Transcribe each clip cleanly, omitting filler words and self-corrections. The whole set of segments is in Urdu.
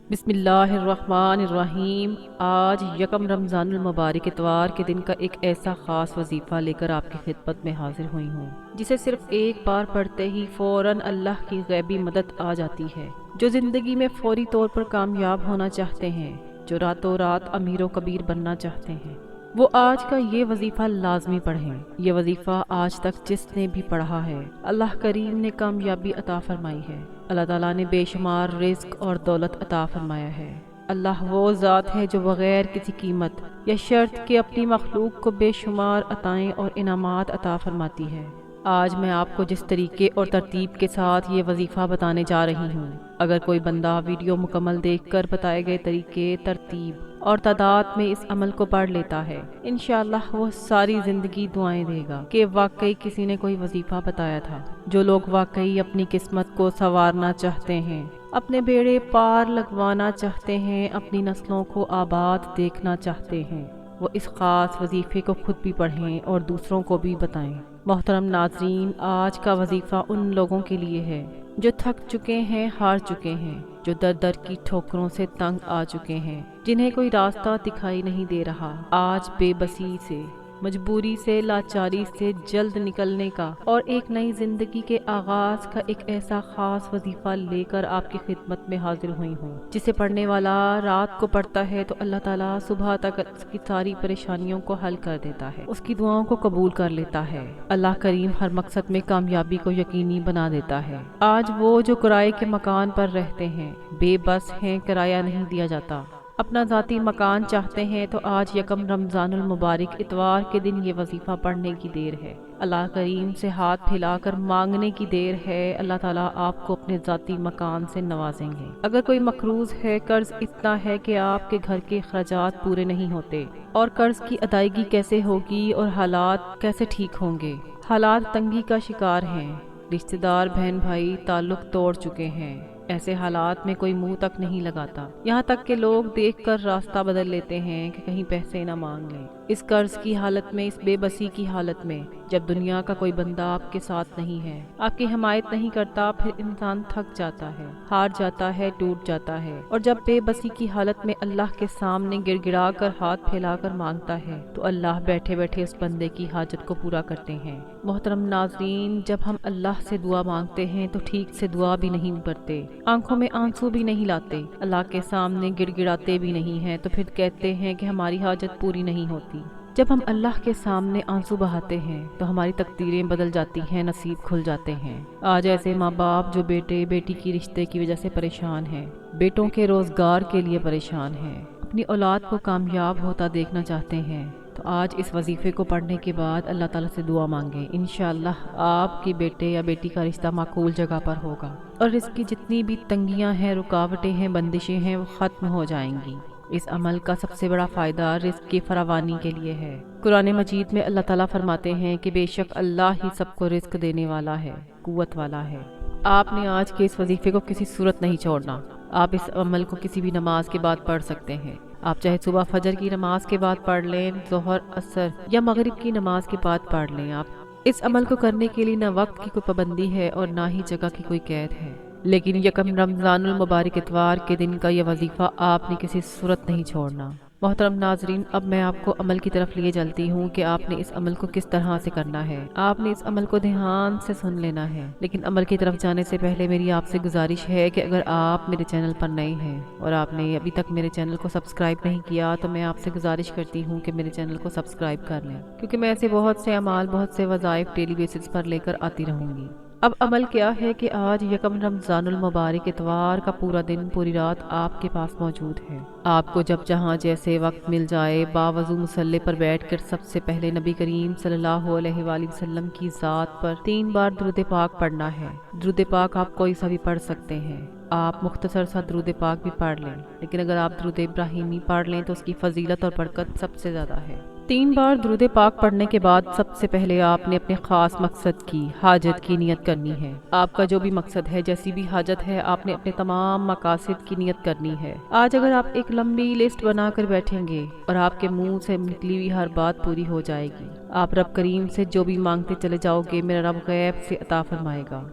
بسم اللہ الرحمن الرحیم۔ آج یکم رمضان المبارک اتوار کے دن کا ایک ایسا خاص وظیفہ لے کر آپ کی خدمت میں حاضر ہوئی ہوں، جسے صرف ایک بار پڑھتے ہی فوراً اللہ کی غیبی مدد آ جاتی ہے۔ جو زندگی میں فوری طور پر کامیاب ہونا چاہتے ہیں، جو راتوں رات امیر و کبیر بننا چاہتے ہیں، وہ آج کا یہ وظیفہ لازمی پڑھیں۔ یہ وظیفہ آج تک جس نے بھی پڑھا ہے، اللہ کریم نے کامیابی عطا فرمائی ہے۔ اللہ تعالیٰ نے بے شمار رزق اور دولت عطا فرمایا ہے۔ اللہ وہ ذات ہے جو بغیر کسی قیمت یا شرط کے اپنی مخلوق کو بے شمار عطائیں اور انعامات عطا فرماتی ہے۔ آج میں آپ کو جس طریقے اور ترتیب کے ساتھ یہ وظیفہ بتانے جا رہی ہوں، اگر کوئی بندہ ویڈیو مکمل دیکھ کر بتائے گئے طریقے، ترتیب اور تعداد میں اس عمل کو پڑھ لیتا ہے، انشاءاللہ وہ ساری زندگی دعائیں دے گا کہ واقعی کسی نے کوئی وظیفہ بتایا تھا۔ جو لوگ واقعی اپنی قسمت کو سنوارنا چاہتے ہیں، اپنے بیڑے پار لگوانا چاہتے ہیں، اپنی نسلوں کو آباد دیکھنا چاہتے ہیں، وہ اس خاص وظیفے کو خود بھی پڑھیں اور دوسروں کو بھی بتائیں۔ محترم ناظرین، آج کا وظیفہ ان لوگوں کے لیے ہے جو تھک چکے ہیں، ہار چکے ہیں، جو در در کی ٹھوکروں سے تنگ آ چکے ہیں، جنہیں کوئی راستہ دکھائی نہیں دے رہا۔ آج بے بسی سے، مجبوری سے، لاچاری سے جلد نکلنے کا اور ایک نئی زندگی کے آغاز کا ایک ایسا خاص وظیفہ لے کر آپ کی خدمت میں حاضر ہوئی ہوں، جسے پڑھنے والا رات کو پڑھتا ہے تو اللہ تعالیٰ صبح تک اس کی ساری پریشانیوں کو حل کر دیتا ہے، اس کی دعاؤں کو قبول کر لیتا ہے۔ اللہ کریم ہر مقصد میں کامیابی کو یقینی بنا دیتا ہے۔ آج وہ جو کرائے کے مکان پر رہتے ہیں، بے بس ہیں، کرایہ نہیں دیا جاتا، اپنا ذاتی مکان چاہتے ہیں، تو آج یکم رمضان المبارک اتوار کے دن یہ وظیفہ پڑھنے کی دیر ہے۔ اللہ کریم سے ہاتھ پھیلا کر مانگنے کی دیر ہے۔ اللہ تعالیٰ آپ کو اپنے ذاتی مکان سے نوازیں گے۔ اگر کوئی مقروض ہے، قرض اتنا ہے کہ آپ کے گھر کے اخراجات پورے نہیں ہوتے، اور قرض کی ادائیگی کیسے ہوگی اور حالات کیسے ٹھیک ہوں گے، حالات تنگی کا شکار ہیں، رشتہ دار بہن بھائی تعلق توڑ چکے ہیں، ایسے حالات میں کوئی منہ تک نہیں لگاتا، یہاں تک کہ لوگ دیکھ کر راستہ بدل لیتے ہیں کہ کہیں پیسے نہ مانگ لیں۔ اس قرض کی حالت میں، اس بے بسی کی حالت میں، جب دنیا کا کوئی بندہ آپ کے ساتھ نہیں ہے، آپ کی حمایت نہیں کرتا، پھر انسان تھک جاتا ہے، ہار جاتا ہے، ٹوٹ جاتا ہے، اور جب بے بسی کی حالت میں اللہ کے سامنے گڑ گڑا کر ہاتھ پھیلا کر مانگتا ہے، تو اللہ بیٹھے بیٹھے اس بندے کی حاجت کو پورا کرتے ہیں۔ محترم ناظرین، جب ہم اللہ سے دعا مانگتے ہیں تو ٹھیک سے دعا بھی نہیں کرتے، آنکھوں میں آنسو بھی نہیں لاتے، اللہ کے سامنے گڑ گڑاتے بھی نہیں ہیں، تو پھر کہتے ہیں کہ ہماری حاجت پوری نہیں ہوتی۔ جب ہم اللہ کے سامنے آنسو بہاتے ہیں تو ہماری تقدیریں بدل جاتی ہیں، نصیب کھل جاتے ہیں۔ آج ایسے ماں باپ جو بیٹے بیٹی کی رشتے کی وجہ سے پریشان ہیں، بیٹوں کے روزگار کے لیے پریشان ہیں، اپنی اولاد کو کامیاب ہوتا دیکھنا چاہتے ہیں، تو آج اس وظیفے کو پڑھنے کے بعد اللہ تعالیٰ سے دعا مانگیں۔ انشاءاللہ آپ کی بیٹے یا بیٹی کا رشتہ معقول جگہ پر ہوگا، اور رزق کی جتنی بھی تنگیاں ہیں، رکاوٹیں ہیں، بندشیں ہیں، وہ ختم ہو جائیں گی۔ اس عمل کا سب سے بڑا فائدہ رزق کی فراوانی کے لیے ہے۔ قرآن مجید میں اللہ تعالیٰ فرماتے ہیں کہ بے شک اللہ ہی سب کو رزق دینے والا ہے، قوت والا ہے۔ آپ نے آج کے اس وظیفے کو کسی صورت نہیں چھوڑنا۔ آپ اس عمل کو کسی بھی نماز کے بعد پڑھ سکتے ہیں۔ آپ چاہے صبح فجر کی نماز کے بعد پڑھ لیں، ظہر، عصر یا مغرب کی نماز کے بعد پڑھ لیں۔ آپ اس عمل کو کرنے کے لیے نہ وقت کی کوئی پابندی ہے اور نہ ہی جگہ کی کوئی قید ہے، لیکن یکم رمضان المبارک اتوار کے دن کا یہ وظیفہ آپ نے کسی صورت نہیں چھوڑنا۔ محترم ناظرین، اب میں آپ کو عمل کی طرف لیے چلتی ہوں کہ آپ نے اس عمل کو کس طرح سے کرنا ہے۔ آپ نے اس عمل کو دھیان سے سن لینا ہے، لیکن عمل کی طرف جانے سے پہلے میری آپ سے گزارش ہے کہ اگر آپ میرے چینل پر نئے ہیں اور آپ نے ابھی تک میرے چینل کو سبسکرائب نہیں کیا، تو میں آپ سے گزارش کرتی ہوں کہ میرے چینل کو سبسکرائب کر لیں، کیونکہ میں ایسے بہت سے اعمال، بہت سے وظائف ڈیلی بیسس پر لے کر آتی رہوں گی۔ اب عمل کیا ہے کہ آج یکم رمضان المبارک اتوار کا پورا دن، پوری رات آپ کے پاس موجود ہے۔ آپ کو جب جہاں جیسے وقت مل جائے، باوضو مصلی پر بیٹھ کر سب سے پہلے نبی کریم صلی اللہ علیہ وآلہ وسلم کی ذات پر 3 بار درود پاک پڑھنا ہے۔ درود پاک آپ کوئی سا بھی پڑھ سکتے ہیں، آپ مختصر سا درود پاک بھی پڑھ لیں، لیکن اگر آپ درود ابراہیمی پڑھ لیں تو اس کی فضیلت اور برکت سب سے زیادہ ہے۔ 3 بار درود پاک پڑھنے کے بعد سب سے پہلے آپ نے اپنے خاص مقصد کی، حاجت کی نیت کرنی ہے۔ آپ کا جو بھی مقصد ہے، جیسی بھی حاجت ہے، آپ نے اپنے تمام مقاصد کی نیت کرنی ہے۔ آج اگر آپ ایک لمبی لسٹ بنا کر بیٹھیں گے اور آپ کے منہ سے نکلی ہوئی ہر بات پوری ہو جائے گی، آپ رب کریم سے جو بھی مانگتے چلے جاؤ گے، میرا رب غیب سے عطا فرمائے گا۔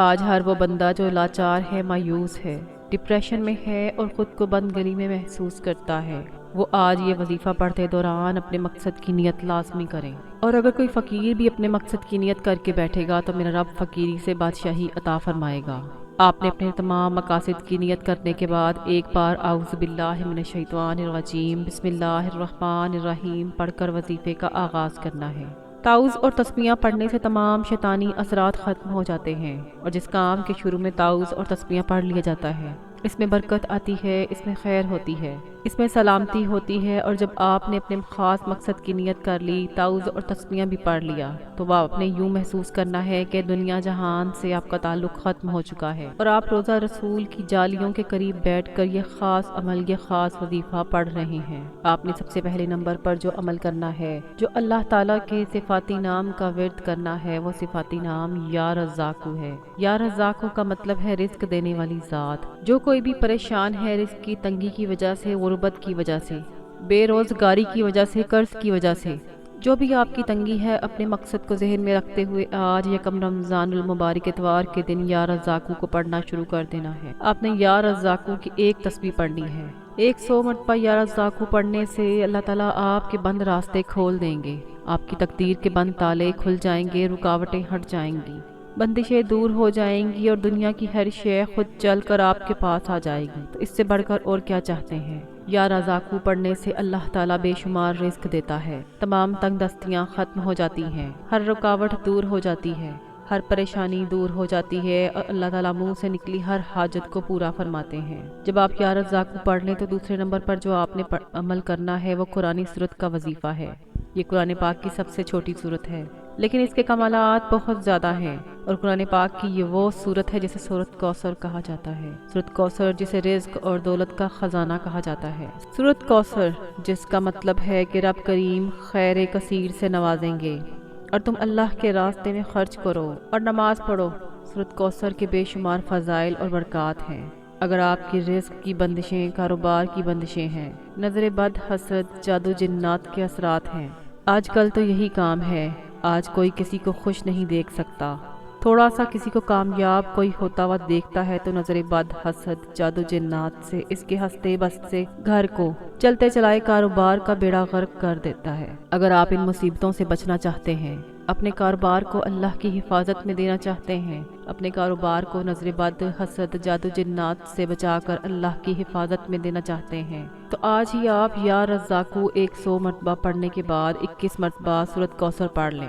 آج ہر وہ بندہ جو لاچار ہے، مایوس ہے، ڈپریشن میں ہے اور خود کو بند گلی میں محسوس کرتا ہے، وہ آج یہ وظیفہ پڑھتے دوران اپنے مقصد کی نیت لازمی کریں۔ اور اگر کوئی فقیر بھی اپنے مقصد کی نیت کر کے بیٹھے گا تو میرا رب فقیری سے بادشاہی عطا فرمائے گا۔ آپ نے اپنے تمام مقاصد کی نیت کرنے کے بعد ایک بار اعوذ باللہ من الشیطان الرجیم بسم اللہ الرحمن الرحیم پڑھ کر وظیفے کا آغاز کرنا ہے۔ تعوذ اور تسمیہ پڑھنے سے تمام شیطانی اثرات ختم ہو جاتے ہیں، اور جس کام کے شروع میں تعوذ اور تسمیہ پڑھ لیا جاتا ہے اس میں برکت آتی ہے، اس میں خیر ہوتی ہے، اس میں سلامتی ہوتی ہے۔ اور جب آپ نے اپنے خاص مقصد کی نیت کر لی، تعوذ اور تسمیہ بھی پڑھ لیا، تو آپ نے یوں محسوس کرنا ہے کہ دنیا جہان سے آپ کا تعلق ختم ہو چکا ہے، اور آپ روزہ رسول کی جالیوں کے قریب بیٹھ کر یہ خاص عمل، یہ خاص وظیفہ پڑھ رہے ہیں۔ آپ نے سب سے پہلے نمبر پر جو عمل کرنا ہے، جو اللہ تعالیٰ کے صفاتی نام کا ورد کرنا ہے، وہ صفاتی نام یا رزاقو ہے۔ یا رزاقو کا مطلب ہے رزق دینے والی ذات۔ جو کوئی بھی پریشان ہے رزق کی تنگی کی وجہ سے، غربت کی وجہ سے، بے روزگاری کی وجہ سے، قرض کی وجہ سے، جو بھی آپ کی تنگی ہے، اپنے مقصد کو ذہن میں رکھتے ہوئے آج یکم رمضان المبارک اتوار کے دن یا رزاقو کو پڑھنا شروع کر دینا ہے۔ آپ نے یا رزاقو کی ایک تسبیح پڑھنی ہے۔ 100 مرتبہ یا رزاقو پڑھنے سے اللہ تعالیٰ آپ کے بند راستے کھول دیں گے، آپ کی تقدیر کے بند تالے کھل جائیں گے، رکاوٹیں ہٹ جائیں گی، بندشیں دور ہو جائیں گی، اور دنیا کی ہر شے خود چل کر آپ کے پاس آ جائے گی۔ تو اس سے بڑھ کر اور کیا چاہتے ہیں؟ یا رزاقو پڑھنے سے اللہ تعالیٰ بے شمار رزق دیتا ہے، تمام تنگ دستیاں ختم ہو جاتی ہیں، ہر رکاوٹ دور ہو جاتی ہے، ہر پریشانی دور ہو جاتی ہے، اور اللہ تعالیٰ منہ سے نکلی ہر حاجت کو پورا فرماتے ہیں۔ جب آپ یا رزاقو پڑھ لیں تو دوسرے نمبر پر جو آپ نے عمل کرنا ہے وہ قرآن سورت کا وظیفہ ہے۔ یہ قرآن پاک کی سب سے چھوٹی سورت ہے، لیکن اس کے کمالات بہت زیادہ ہیں، اور قرآن پاک کی یہ وہ سورت ہے جسے سورت کوثر کہا جاتا ہے۔ سورت کوثر جسے رزق اور دولت کا خزانہ کہا جاتا ہے۔ سورت کوثر جس کا مطلب ہے کہ رب کریم خیر کثیر سے نوازیں گے، اور تم اللہ کے راستے میں خرچ کرو اور نماز پڑھو۔ سورت کوثر کے بے شمار فضائل اور برکات ہیں۔ اگر آپ کی رزق کی بندشیں، کاروبار کی بندشیں ہیں، نظر بد، حسد، جادو جنات کے اثرات ہیں، آج کل تو یہی کام ہے۔ آج کوئی کسی کو خوش نہیں دیکھ سکتا، تھوڑا سا کسی کو کامیاب کوئی ہوتا ہوا دیکھتا ہے تو نظر بد، حسد، جادو جنات سے، اس کے ہنستے بستے گھر کو، چلتے چلائے کاروبار کا بیڑا غرق کر دیتا ہے۔ اگر آپ ان مصیبتوں سے بچنا چاہتے ہیں، اپنے کاروبار کو اللہ کی حفاظت میں دینا چاہتے ہیں، اپنے کاروبار کو نظر بد، حسد، جادو جنات سے بچا کر اللہ کی حفاظت میں دینا چاہتے ہیں، تو آج ہی آپ یا رزاقو 100 مرتبہ پڑھنے کے بعد 21 مرتبہ سورت کوثر پڑھ لیں۔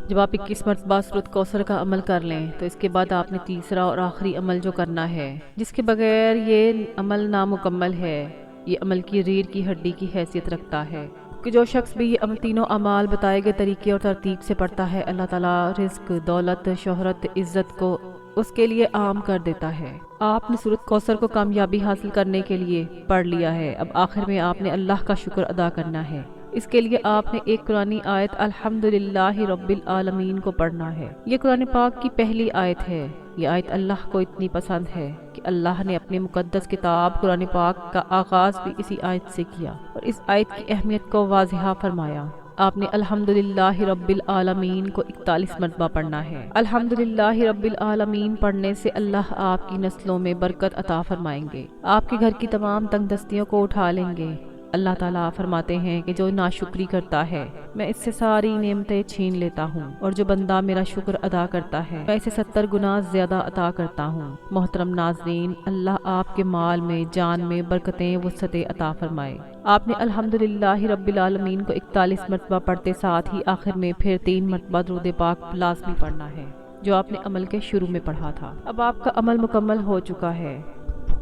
جب آپ 21 مرتبہ سورت کوثر کا عمل کر لیں تو اس کے بعد آپ نے تیسرا اور آخری عمل جو کرنا ہے، جس کے بغیر یہ عمل نامکمل ہے، یہ عمل کی ریڑھ کی ہڈی کی حیثیت رکھتا ہے، کہ جو شخص بھی یہ تینوں اعمال بتائے گئے طریقے اور ترتیب سے پڑھتا ہے، اللہ تعالیٰ رزق، دولت، شہرت، عزت کو اس کے لیے عام کر دیتا ہے۔ آپ نے سورت کوثر کو کامیابی حاصل کرنے کے لیے پڑھ لیا ہے، اب آخر میں آپ نے اللہ کا شکر ادا کرنا ہے۔ اس کے لیے آپ نے ایک قرآنی آیت الحمدللہ رب العالمین کو پڑھنا ہے۔ یہ قرآن پاک کی پہلی آیت ہے۔ یہ آیت اللہ کو اتنی پسند ہے کہ اللہ نے اپنے مقدس کتاب قرآن پاک کا آغاز بھی اسی آیت سے کیا، اور اس آیت کی اہمیت کو واضح فرمایا۔ آپ نے الحمدللہ رب العالمین کو 41 مرتبہ پڑھنا ہے۔ الحمدللہ رب العالمین پڑھنے سے اللہ آپ کی نسلوں میں برکت عطا فرمائیں گے، آپ کے گھر کی تمام تنگ دستیوں کو اٹھا لیں گے۔ اللہ تعالیٰ فرماتے ہیں کہ جو ناشکری کرتا ہے میں اس سے ساری نعمتیں چھین لیتا ہوں، اور جو بندہ میرا شکر ادا کرتا ہے میں اسے 70 گنا زیادہ عطا کرتا ہوں۔ محترم ناظرین، اللہ آپ کے مال میں، جان میں برکتیں، وسعتیں عطا فرمائے۔ آپ نے الحمدللہ رب العالمین کو 41 مرتبہ پڑھتے ساتھ ہی آخر میں پھر 3 مرتبہ درود پاک لازمی پڑھنا ہے، جو آپ نے عمل کے شروع میں پڑھا تھا۔ اب آپ کا عمل مکمل ہو چکا ہے۔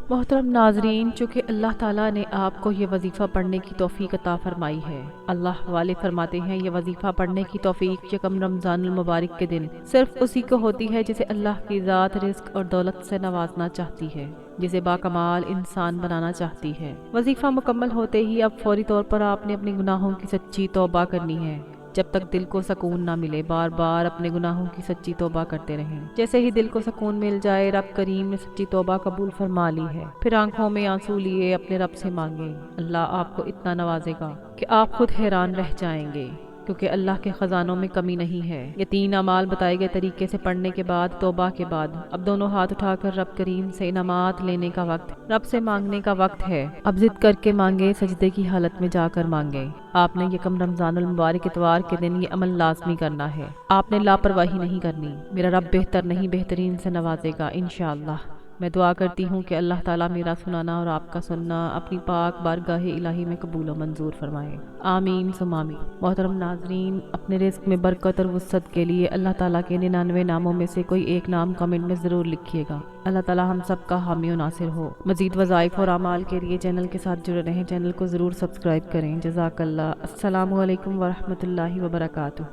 محترم ناظرین، چونکہ اللہ تعالیٰ نے آپ کو یہ وظیفہ پڑھنے کی توفیق عطا فرمائی ہے، اللہ والے فرماتے ہیں یہ وظیفہ پڑھنے کی توفیق یکم رمضان المبارک کے دن صرف اسی کو ہوتی ہے جسے اللہ کی ذات رزق اور دولت سے نوازنا چاہتی ہے، جسے باکمال انسان بنانا چاہتی ہے۔ وظیفہ مکمل ہوتے ہی اب فوری طور پر آپ نے اپنے گناہوں کی سچی توبہ کرنی ہے۔ جب تک دل کو سکون نہ ملے بار بار اپنے گناہوں کی سچی توبہ کرتے رہیں۔ جیسے ہی دل کو سکون مل جائے، رب کریم نے سچی توبہ قبول فرما لی ہے، پھر آنکھوں میں آنسو لیے اپنے رب سے مانگیں۔ اللہ آپ کو اتنا نوازے گا کہ آپ خود حیران رہ جائیں گے۔ کیونکہ اللہ کے خزانوں میں کمی نہیں ہے۔ یہ 3 اعمال بتائے گئے طریقے سے پڑھنے کے بعد توبہ کے بعد اب دونوں ہاتھ اٹھا کر رب کریم سے انعامات لینے کا وقت، رب سے مانگنے کا وقت ہے۔ اب ضد کر کے مانگے، سجدے کی حالت میں جا کر مانگے۔ آپ نے یکم رمضان المبارک اتوار کے دن یہ عمل لازمی کرنا ہے۔ آپ نے لاپرواہی نہیں کرنی۔ میرا رب بہتر نہیں بہترین سے نوازے گا انشاءاللہ۔ میں دعا کرتی ہوں کہ اللہ تعالیٰ میرا سنانا اور آپ کا سننا اپنی پاک بارگاہ الہی میں قبول و منظور فرمائے، آمین ثم آمین۔ محترم ناظرین، اپنے رزق میں برکت اور وسعت کے لیے اللہ تعالیٰ کے 99 ناموں میں سے کوئی ایک نام کمنٹ میں ضرور لکھیے گا۔ اللہ تعالیٰ ہم سب کا حامی و ناصر ہو۔ مزید وظائف اور اعمال کے لیے چینل کے ساتھ جڑے رہیں، چینل کو ضرور سبسکرائب کریں۔ جزاک اللہ۔ السلام علیکم ورحمۃ اللہ وبرکاتہ۔